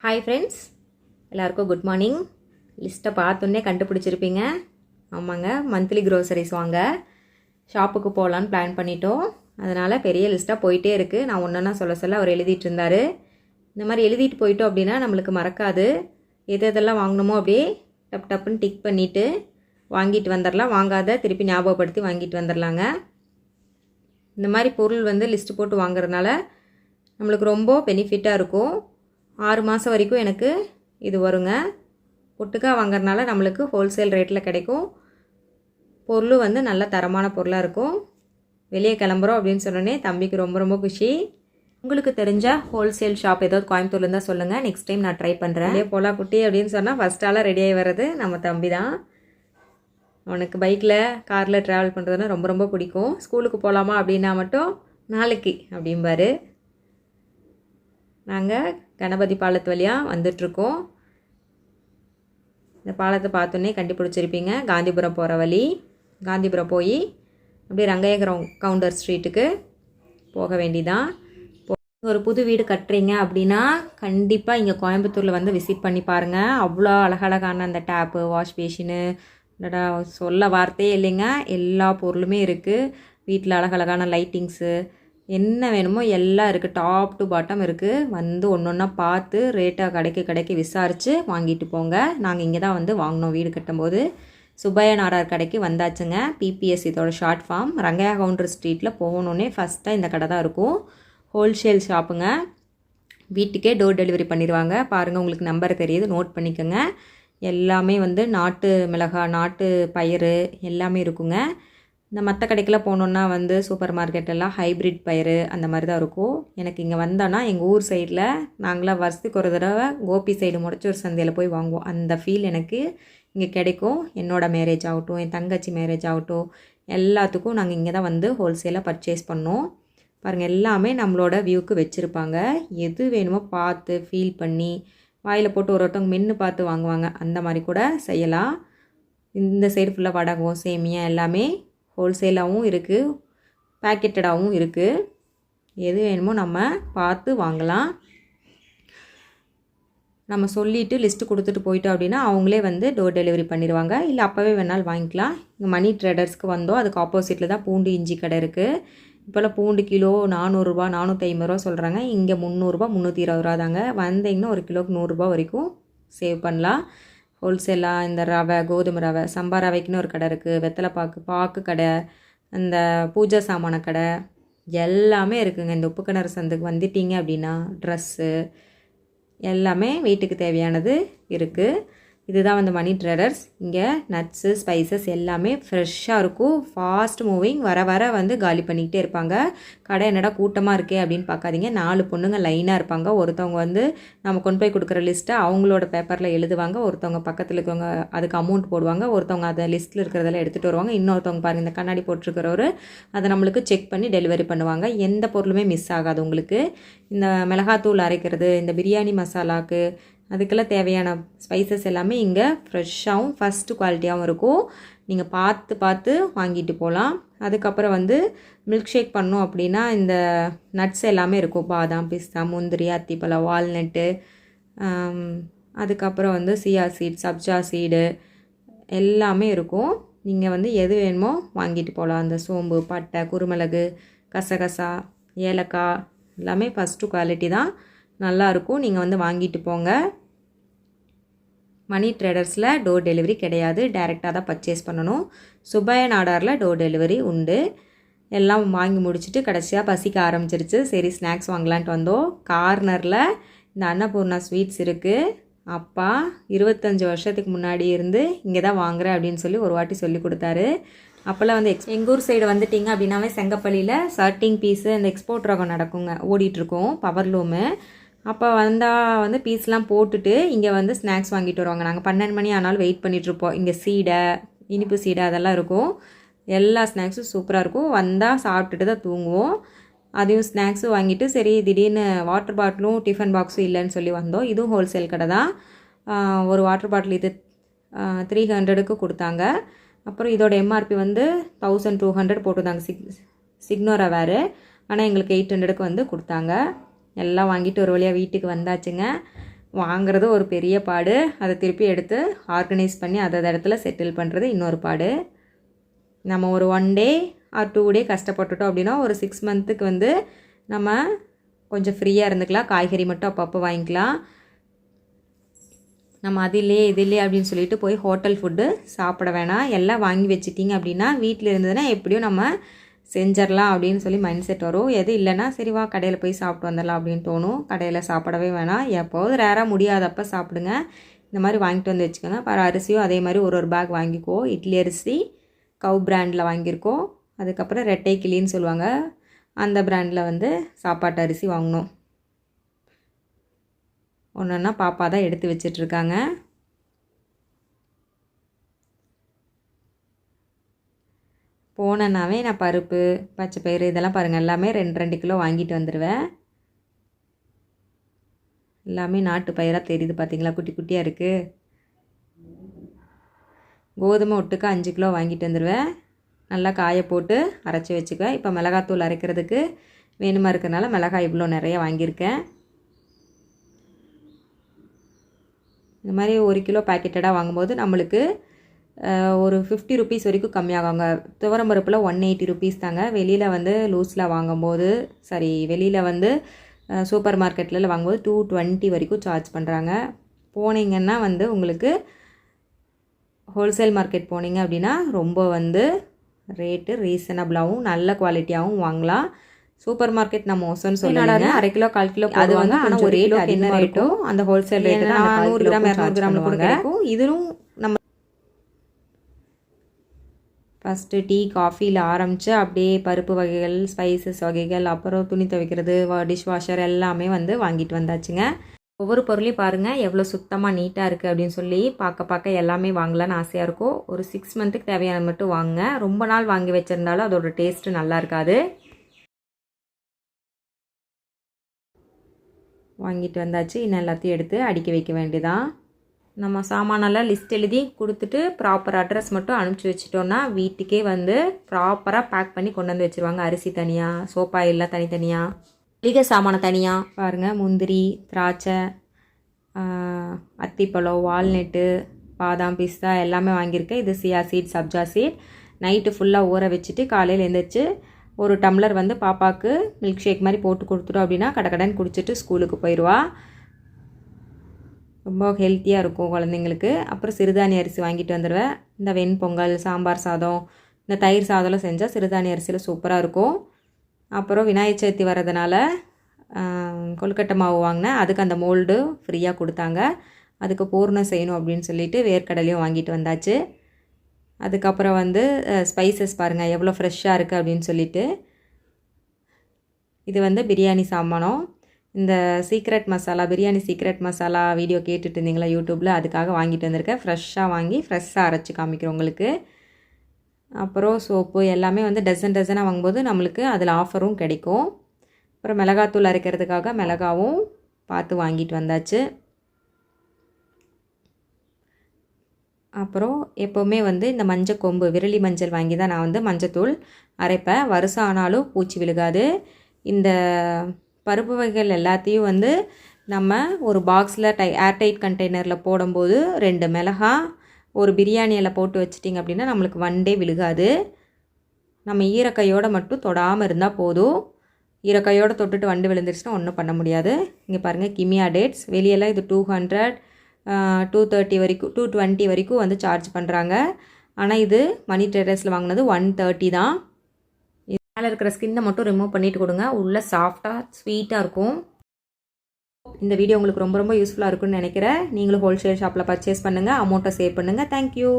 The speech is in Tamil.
ஹாய் ஃப்ரெண்ட்ஸ், எல்லாருக்கும் குட் மார்னிங். லிஸ்ட்டை பார்த்தோன்னே கண்டுபிடிச்சிருப்பீங்க. ஆமாங்க, மந்த்லி க்ரோசரிஸ் வாங்க ஷாப்புக்கு போகலான்னு பிளான் பண்ணிட்டோம். அதனால் பெரிய லிஸ்ட்டாக போயிட்டே இருக்குது. நான் ஒன்றா சொல்ல அவர் எழுதிட்டு இருந்தார். இந்த மாதிரி எழுதிட்டு போயிட்டோம் அப்படின்னா நம்மளுக்கு மறக்காது. எதெல்லாம் வாங்கணுமோ அப்படியே டப்புன்னு டிக் பண்ணிவிட்டு வாங்கிட்டு வந்துடலாம். வாங்காத திருப்பி ஞாபகப்படுத்தி வாங்கிட்டு வந்துடலாங்க. இந்த மாதிரி பொருள் லிஸ்ட்டு போட்டு வாங்குறதுனால நம்மளுக்கு ரொம்ப பெனிஃபிட்டாக இருக்கும். 6 மாதம் வரைக்கும் எனக்கு இது வருங்க. ஒட்டுக்கா வாங்குறதுனால நம்மளுக்கு ஹோல்சேல் ரேட்டில் கிடைக்கும். பொருள் நல்ல தரமான பொருளாக இருக்கும். வெளியே கிளம்புறோம் அப்படின்னு சொன்னோன்னே தம்பிக்கு ரொம்ப குஷி. உங்களுக்கு தெரிஞ்ச ஹோல்சேல் ஷாப் ஏதாவது கோயம்புத்தூர்ல தான் சொல்லுங்கள். நெக்ஸ்ட் டைம் நான் ட்ரை பண்ணுறேன். வெளியே போகலாம் குட்டி அப்படின்னு சொன்னால் ஃபஸ்ட் ஆளாக ரெடி ஆகி வர்றது நம்ம தம்பி தான். அவனுக்கு பைக்கில் காரில் ட்ராவல் பண்ணுறதுன்னா ரொம்ப பிடிக்கும். ஸ்கூலுக்கு போகலாமா அப்படின்னா மட்டும் நாளைக்கு அப்படிம்பாரு. நாங்கள் கணபதி பாலத்து வழியாக வந்துட்ருக்கோம். இந்த பாலத்தை பார்த்தோன்னே கண்டுபிடிச்சிருப்பீங்க. காந்திபுரம் போகிற வழி. காந்திபுரம் போய் அப்படியே ரங்கைய கவுண்டர் ஸ்ட்ரீட்டுக்கு போக வேண்டிதான். ஒரு புது வீடு கட்டுறீங்க அப்படின்னா கண்டிப்பாக இங்கே கோயம்புத்தூரில் விசிட் பண்ணி பாருங்கள். அவ்வளோ அழகழகான அந்த டேப்பு, வாஷ் பேஷினு, சொல்ல வார்த்தையே இல்லைங்க. எல்லா பொருளுமே இருக்குது. வீட்டில் அழகழகான லைட்டிங்ஸு என்ன வேணுமோ எல்லாம் இருக்குது. டாப் டு பாட்டம் இருக்குது. ஒன்றா பார்த்து ரேட்டாக கடைக்கு விசாரித்து வாங்கிட்டு போங்க. நாங்கள் இங்கே தான் வாங்கினோம் வீடு கட்டும்போது. சுப்பையா நாடார் கடைக்கு வந்தாச்சுங்க. பிபிஎஸ் இதோட ஷார்ட் ஃபார்ம். ரங்கையா கவுண்டர் ஸ்ட்ரீட்டில் போகணுன்னே ஃபஸ்ட்டாக இந்த கடை தான் இருக்கும். ஹோல்சேல் ஷாப்புங்க. வீட்டுக்கே டோர் டெலிவரி பண்ணிடுவாங்க. பாருங்கள், உங்களுக்கு நம்பர் தெரியுது, நோட் பண்ணிக்கோங்க. எல்லாமே நாட்டு மிளகாய், நாட்டு பயிறு எல்லாமே இருக்குங்க. இந்த மற்ற கடைக்கெல்லாம் போனோன்னா சூப்பர் மார்க்கெட்டெல்லாம் ஹைப்ரிட் பயிறு அந்த மாதிரி தான் இருக்கும். எனக்கு இங்கே வந்தோன்னா எங்கள் ஊர் சைடில் நாங்களாம் வருஷத்துக்கு ஒரு தடவை கோபி சைடு முடச்சூர் சந்தையில் போய் வாங்குவோம். அந்த ஃபீல் எனக்கு இங்கே கிடைக்கும். என்னோடய மேரேஜ் ஆகட்டும், என் தங்கச்சி மேரேஜ் ஆகட்டும், எல்லாத்துக்கும் நாங்கள் இங்கே தான் ஹோல்சேலாக பர்ச்சேஸ் பண்ணோம். பாருங்கள், எல்லாமே நம்மளோட வியூக்கு வச்சுருப்பாங்க. எது வேணுமோ பார்த்து ஃபீல் பண்ணி வாயில் போட்டு ஒருத்தவங்க மென்று பார்த்து வாங்குவாங்க. அந்த மாதிரி கூட செய்யலாம். இந்த சைடு ஃபுல்லாக வடகம், சேமியா எல்லாமே ஹோல்சேலாகவும் இருக்குது, பேக்கெட்டடாகவும் இருக்குது. எது வேணுமோ நம்ம பார்த்து வாங்கலாம். நம்ம சொல்லிவிட்டு லிஸ்ட்டு கொடுத்துட்டு போயிட்டோம் அப்படின்னா அவங்களே டோர் டெலிவரி பண்ணிடுவாங்க. இல்லை அப்போவே வேணாலும் வாங்கிக்கலாம். இங்கே மணி ட்ரேடர்ஸ்க்கு வந்தோம். அதுக்கு ஆப்போசிட்டில் தான் பூண்டு இஞ்சி கடை இருக்குது. இப்போல்லாம் பூண்டு கிலோ 400 ரூபா, 450 ரூபா சொல்கிறாங்க. இங்கே 300 ரூபா, 320 ரூபா தாங்க. வந்தீங்கன்னா ஒரு கிலோக்கு 100 ரூபா வரைக்கும் சேவ் பண்ணலாம். ஹோல்சேலாக இந்த ரவை, கோதுமை ரவை, சம்பா ரவைக்குன்னு ஒரு கடை இருக்குது. வெத்தலை பாக்கு கடை, அந்த பூஜை சாமான கடை எல்லாமே இருக்குங்க. இந்த உப்பு கிணறு சந்துக்கு வந்துட்டீங்க அப்படின்னா ட்ரெஸ்ஸு எல்லாமே வீட்டுக்கு தேவையானது இருக்குது. இதுதான் மணி ட்ரேடர்ஸ். இங்கே நட்ஸு, ஸ்பைசஸ் எல்லாமே ஃப்ரெஷ்ஷாக இருக்கும். Fast moving. வர காலி பண்ணிக்கிட்டே இருப்பாங்க. கடை என்னடா கூட்டமாக இருக்கே அப்படின்னு பார்க்காதீங்க. 4 பொண்ணுங்க லைனாக இருப்பாங்க. ஒருத்தவங்க நம்ம கொண்டு போய் கொடுக்குற லிஸ்ட்டை அவங்களோட பேப்பரில் எழுதுவாங்க. ஒருத்தவங்க பக்கத்தில் இருக்கவங்க அதுக்கு அமௌண்ட் போடுவாங்க. ஒருத்தவங்க அதை லிஸ்ட்டில் இருக்கிறதெல்லாம் எடுத்துகிட்டு வருவாங்க. இன்னொருத்தவங்க பாருங்கள், இந்த கண்ணாடி போட்டிருக்கிறவர் அதை நம்மளுக்கு செக் பண்ணி டெலிவரி பண்ணுவாங்க. எந்த பொருளுமே மிஸ் ஆகாது உங்களுக்கு. இந்த மிளகாத்தூள் அரைக்கிறது, இந்த பிரியாணி மசாலாவுக்கு அதுக்கெல்லாம் தேவையான ஸ்பைசஸ் எல்லாமே இங்கே ஃப்ரெஷ்ஷாகவும் ஃபஸ்ட்டு குவாலிட்டியாகவும் இருக்கும். நீங்கள் பார்த்து வாங்கிட்டு போகலாம். அதுக்கப்புறம் மில்க் ஷேக் பண்ணோம் அப்படின்னா இந்த நட்ஸ் எல்லாமே இருக்கும். பாதாம், பிஸ்தா, முந்திரி, அத்திப்பழம், வால்நட்டு, அதுக்கப்புறம் சியா சீட், சப்ஜா சீடு எல்லாமே இருக்கும். நீங்கள் எது வேணுமோ வாங்கிட்டு போகலாம். அந்த சோம்பு, பட்டை, குருமிளகு, கசகசா, ஏலக்காய் எல்லாமே ஃபஸ்ட்டு குவாலிட்டி தான், நல்லாயிருக்கும். நீங்கள் வாங்கிட்டு போங்க. மணி ட்ரேடர்ஸில் டோர் டெலிவரி கிடையாது. டைரெக்டாக தான் பர்ச்சேஸ் பண்ணணும். சுப்பையா நாடாரில் டோர் டெலிவரி உண்டு. எல்லாம் வாங்கி முடிச்சுட்டு கடைசியாக பசிக்க ஆரம்பிச்சிருச்சு. சரி ஸ்நாக்ஸ் வாங்கலான்ட்டு வந்தோம். கார்னரில் இந்த அன்னபூர்ணா ஸ்வீட்ஸ் இருக்குது. அப்பா 25 வருஷத்துக்கு முன்னாடி இருந்து இங்கே தான் வாங்குறேன் அப்படின்னு சொல்லி ஒரு வாட்டி சொல்லி கொடுத்தாரு. அப்போல்லாம் எங்கள் ஊர் சைடு வந்துட்டிங்க அப்படின்னாவே செங்கப்பள்ளியில் சர்ட்டிங் பீஸு இந்த எக்ஸ்போர்ட் ரகம் நடக்குங்க, ஓடிட்டுருக்கோம் பவர்லூமு. அப்போ வந்தால் பீஸ்லாம் போட்டுட்டு இங்கே ஸ்நாக்ஸ் வாங்கிட்டு வருவாங்க. நாங்கள் 12 மணி ஆனாலும் வெயிட் பண்ணிகிட்ருப்போம். இங்கே சீடை, இனிப்பு சீடை அதெல்லாம் இருக்கும். எல்லா ஸ்நாக்ஸும் சூப்பராக இருக்கும். வந்தால் சாப்பிட்டுட்டு தான் தூங்குவோம். அதையும் ஸ்நாக்ஸும் வாங்கிட்டு சரி திடீர்னு வாட்டர் பாட்டிலும் டிஃபன் பாக்ஸும் இல்லைன்னு சொல்லி வந்தோம். இதுவும் ஹோல்சேல் கடை தான். ஒரு வாட்டர் பாட்டில் இது 300க்கு கொடுத்தாங்க. அப்புறம் இதோட எம்ஆர்பி 1200 போட்டுருந்தாங்க. சிக்னோரா வேறு. ஆனால் எங்களுக்கு 800க்கு கொடுத்தாங்க. எல்லாம் வாங்கிட்டு ஒரு வழியாக வீட்டுக்கு வந்தாச்சுங்க. வாங்குறது ஒரு பெரிய பாடு, அதை திருப்பி எடுத்து ஆர்கனைஸ் பண்ணி அதை இடத்துல செட்டில் பண்ணுறது இன்னொரு பாடு. நம்ம ஒரு 1 டே ஆர் 2 டே கஷ்டப்பட்டுட்டோம் அப்படின்னா ஒரு 6 மந்த்துக்கு வந்து நம்ம கொஞ்சம் ஃப்ரீயாக இருந்துக்கலாம். காய்கறி மட்டும் அப்பப்போ வாங்கிக்கலாம். நம்ம அது இல்லையே இது இல்லையே அப்படின்னு சொல்லிட்டு போய் ஹோட்டல் ஃபுட்டு சாப்பிட வேணாம். எல்லாம் வாங்கி வச்சிட்டிங்க அப்படின்னா வீட்டில் இருந்ததுன்னா எப்படியும் நம்ம செஞ்சிடலாம் அப்படின்னு சொல்லி மைண்ட் செட் வரும். எது இல்லைன்னா சரி வா கடையில் போய் சாப்பிட்டு வந்துடலாம் அப்படின்னு தோணும். கடையில் சாப்பிடவே வேணாம். எப்போது ரேராக முடியாதப்போ சாப்பிடுங்க. இந்த மாதிரி வாங்கிட்டு வந்து வச்சுக்கோங்க. அரிசியும் அதே மாதிரி ஒரு பேக் வாங்கிக்கோ. இட்லி அரிசி கவு பிராண்டில் வாங்கியிருக்கோம். அதுக்கப்புறம் ரெட்டை கிளின்னு சொல்லுவாங்க, அந்த பிராண்டில் வந்து சாப்பாட்டு அரிசி வாங்கினோம். ஒன்றா பாப்பா தான் எடுத்து வச்சிட்ருக்காங்க. போனேன்னாவே நான் பருப்பு பச்சை பயிறு இதெல்லாம் பாருங்கள் எல்லாமே 2 கிலோ வாங்கிட்டு வந்துடுவேன். எல்லாமே நாட்டு பயிராக தெரியுது பார்த்தீங்களா, குட்டி குட்டியாக இருக்குது. கோதுமை ஒட்டுக்கு 5 கிலோ வாங்கிட்டு வந்துடுவேன். நல்லா காய போட்டு அரைச்சி வச்சுக்குவேன். இப்போ மிளகாத்தூள் அரைக்கிறதுக்கு வேணுமா இருக்கிறதுனால மிளகாய் இவ்வளோ நிறைய வாங்கியிருக்கேன். இந்த மாதிரி 1 கிலோ பேக்கெட்டடாக வாங்கும்போது நம்மளுக்கு ஒரு 50 ருபீஸ் வரைக்கும் கம்மியாகுங்க. துவரம் பருப்பில் 180 ருபீஸ் தாங்க. வெளியில் வந்து லூஸில் வாங்கும்போது வெளியில் வந்து சூப்பர் மார்க்கெட்டில் வாங்கும்போது 220 வரைக்கும் சார்ஜ் பண்ணுறாங்க. போனீங்கன்னா வந்து உங்களுக்கு ஹோல்சேல் மார்க்கெட் போனீங்க அப்படின்னா ரொம்ப வந்து ரேட்டு ரீசனபிளாகவும் நல்ல குவாலிட்டியாகவும் வாங்கலாம். சூப்பர் மார்க்கெட் நான் மோசம்னு சொல்லுவாங்க. 1/2 கிலோ 1/4 கிலோ அது வந்து ஆனால் ஒரு ரேட் என்ன ரேட்டோ அந்த ஹோல்சேல் ரேட்டு தான் 100 கிராம் 200 கிராமில் கூட கிடைக்கும். இதுவும் நம்ம ஃபஸ்ட்டு டீ காஃபியில் ஆரம்பித்து அப்படியே பருப்பு வகைகள் ஸ்பைசஸ் வகைகள் அப்புறம் துணி துவைக்கிறது டிஷ் வாஷர் எல்லாமே வந்து வாங்கிட்டு வந்தாச்சுங்க. ஒவ்வொரு பொருளையும் பாருங்கள் எவ்வளோ சுத்தமாக நீட்டாக இருக்குது அப்படின்னு சொல்லி பார்க்க எல்லாமே வாங்கலான்னு ஆசையாக இருக்கும். ஒரு 6 மந்த்துக்கு தேவையான மட்டும் வாங்க. ரொம்ப நாள் வாங்கி வச்சுருந்தாலும் அதோட டேஸ்ட்டு நல்லா இருக்காது. வாங்கிட்டு வந்தாச்சு. இன்னும் எல்லாத்தையும் எடுத்து அடுக்கி வைக்க வேண்டியதான். நம்ம சாமானெல்லாம் லிஸ்ட் எழுதி கொடுத்துட்டு ப்ராப்பர் அட்ரஸ் மட்டும் அனுப்பிச்சி வச்சிட்டோன்னா வீட்டுக்கே வந்து ப்ராப்பராக பேக் பண்ணி கொண்டு வந்து வச்சுருவாங்க. அரிசி தனியாக, சோப் ஆயிலெலாம் தனித்தனியாக, மளிகை சாமானை தனியாக. பாருங்கள் முந்திரி திராட்சை அத்திப்பழம் வால்நட்டு பாதாம் பிஸ்தா எல்லாமே வாங்கியிருக்கேன். இது சியா சீட் சப்ஜா சீட். நைட்டு ஃபுல்லாக ஊற வச்சுட்டு காலையில் எழுந்திரிச்சு ஒரு டம்ளர் வந்து பாப்பாவுக்கு மில்க் ஷேக் மாதிரி போட்டு கொடுத்துட்டோம் அப்படின்னா கடகடன்னு குடிச்சிட்டு ஸ்கூலுக்கு போயிடுவா. ரொம்ப ஹெல்த்தியாக இருக்கும் குழந்தைங்களுக்கு. அப்புறம் சிறுதானிய அரிசி வாங்கிட்டு வந்துடுவேன். இந்த வெண்பொங்கல் சாம்பார் சாதம் இந்த தயிர் சாதம்லாம் செஞ்சால் சிறுதானிய அரிசியில் சூப்பராக இருக்கும். அப்புறம் விநாயகர் சதுர்த்தி வரதுனால கொழுக்கட்டை மாவு வாங்கினேன். அதுக்கு அந்த மோல்டு ஃப்ரீயாக கொடுத்தாங்க. அதுக்கு பூர்ணம் செய்யணும் அப்படின்னு சொல்லிட்டு வேர்க்கடலையும் வாங்கிட்டு வந்தாச்சு. அதுக்கப்புறம் வந்து ஸ்பைசஸ் பாருங்கள் எவ்வளோ ஃப்ரெஷ்ஷாக இருக்குது அப்படின்னு சொல்லிட்டு. இது வந்து பிரியாணி சாமானம். இந்த secret masala biryani secret masala video கேட்டுட்டு இருந்தீங்களா யூடியூப்பில், அதுக்காக வாங்கிட்டு வந்திருக்கேன். ஃப்ரெஷ்ஷாக வாங்கி ஃப்ரெஷ்ஷாக அரைச்சி காமிக்கிறோம் உங்களுக்கு. அப்புறம் சோப்பு எல்லாமே வந்து டசனாக வாங்கும்போது நம்மளுக்கு அதில் ஆஃபரும் கிடைக்கும். அப்புறம் மிளகாத்தூள் அரைக்கிறதுக்காக மிளகாவும் பார்த்து வாங்கிட்டு வந்தாச்சு. அப்புறம் எப்போவுமே வந்து இந்த மஞ்சள் கொம்பு விரலி மஞ்சள் வாங்கி தான் நான் வந்து மஞ்சத்தூள் அரைப்பேன். வருஷம் ஆனாலும் பூச்சி விழுகாது. இந்த பருப்பு வகைகள் எல்லாத்தையும் வந்து நம்ம ஒரு பாக்ஸில் ஏர்டைட் கண்டெய்னரில் போடும்போது 2 மிளகாய் ஒரு பிரியாணியில் போட்டு வச்சிட்டிங்க அப்படின்னா நம்மளுக்கு 1 டே விழுகாது. நம்ம ஈரக்கையோடு மட்டும் தொடாமல் இருந்தால் போதும். ஈரக்கையோடு தொட்டுட்டு வண்டு விழுந்துருச்சுன்னா ஒன்றும் பண்ண முடியாது. இங்கே பாருங்கள் கிமியா டேட்ஸ். வெளியெல்லாம் இது 200 230 வரைக்கும் 220 வரைக்கும் வந்து சார்ஜ் பண்ணுறாங்க. ஆனால் இது மணி ட்ரேடர்ஸில் வாங்கினது 130 தான். மேலே இருக்கிற ஸ்கின்னை மட்டும் ரிமூவ் பண்ணிட்டு கொடுங்க. உள்ளே சாஃப்டாக ஸ்வீட்டாக இருக்கும். இந்த வீடியோ உங்களுக்கு ரொம்ப யூஸ்ஃபுல்லாக இருக்குன்னு நினைக்கிறேன். நீங்களும் ஹோல்சேல் ஷாப்பில் பர்ச்சேஸ் பண்ணுங்கள். அமௌண்ட்டை சேவ் பண்ணுங்கள். தேங்க்யூ.